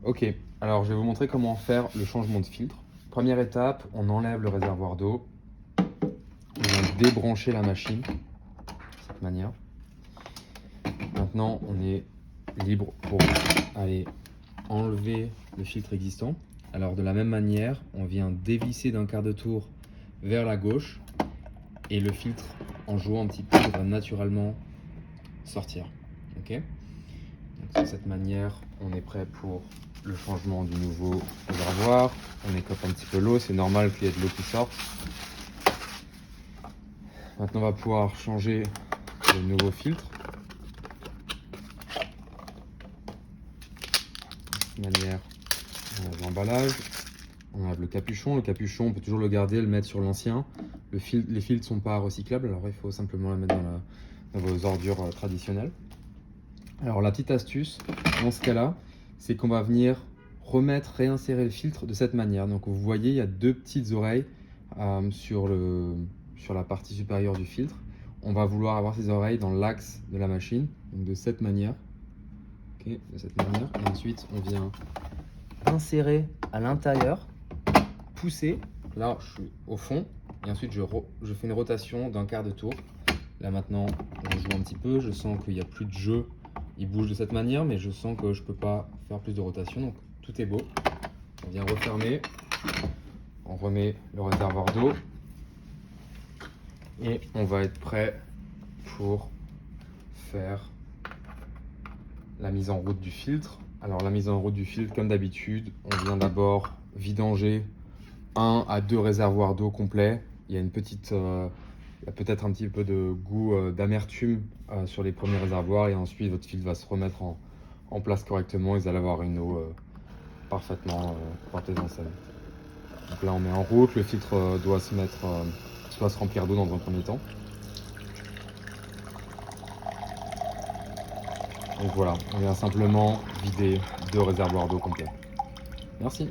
Ok, alors je vais vous montrer comment faire le changement de filtre. Première étape, on enlève le réservoir d'eau. On vient débrancher la machine de cette manière. Maintenant, on est libre pour aller enlever le filtre existant. Alors de la même manière, on vient dévisser d'un quart de tour vers la gauche et le filtre, en jouant un petit peu, va naturellement sortir. Ok. Donc, de cette manière, on est prêt pour le changement du nouveau réservoir. On écope un petit peu l'eau, c'est normal qu'il y ait de l'eau qui sorte. Maintenant, on va pouvoir changer le nouveau filtre. De cette manière, on enlève l'emballage, on enlève le capuchon. Le capuchon, on peut toujours le garder, le mettre sur l'ancien. Les filtres ne sont pas recyclables, alors il faut simplement le mettre dans vos ordures traditionnelles. Alors la petite astuce dans ce cas-là, c'est qu'on va venir réinsérer le filtre de cette manière. Donc vous voyez, il y a deux petites oreilles sur la partie supérieure du filtre. On va vouloir avoir ces oreilles dans l'axe de la machine, donc de cette manière. Okay, de cette manière. Et ensuite, on vient insérer à l'intérieur, pousser. Là, je suis au fond. Et ensuite, je fais une rotation d'un quart de tour. Là maintenant, je joue un petit peu. Je sens qu'il n'y a plus de jeu. Il bouge de cette manière, mais je sens que je ne peux pas faire plus de rotation. Donc tout est beau. On vient refermer. On remet le réservoir d'eau. Et on va être prêt pour faire la mise en route du filtre. Alors la mise en route du filtre, comme d'habitude, on vient d'abord vidanger 1 à 2 réservoirs d'eau complets. Il y a peut-être un petit peu de goût d'amertume sur les premiers réservoirs, et ensuite votre filtre va se remettre en place correctement et vous allez avoir une eau parfaitement artisanale. Donc là on met en route, le filtre doit se remplir d'eau dans un premier temps. Donc voilà, on vient simplement vider 2 réservoirs d'eau complets. Merci.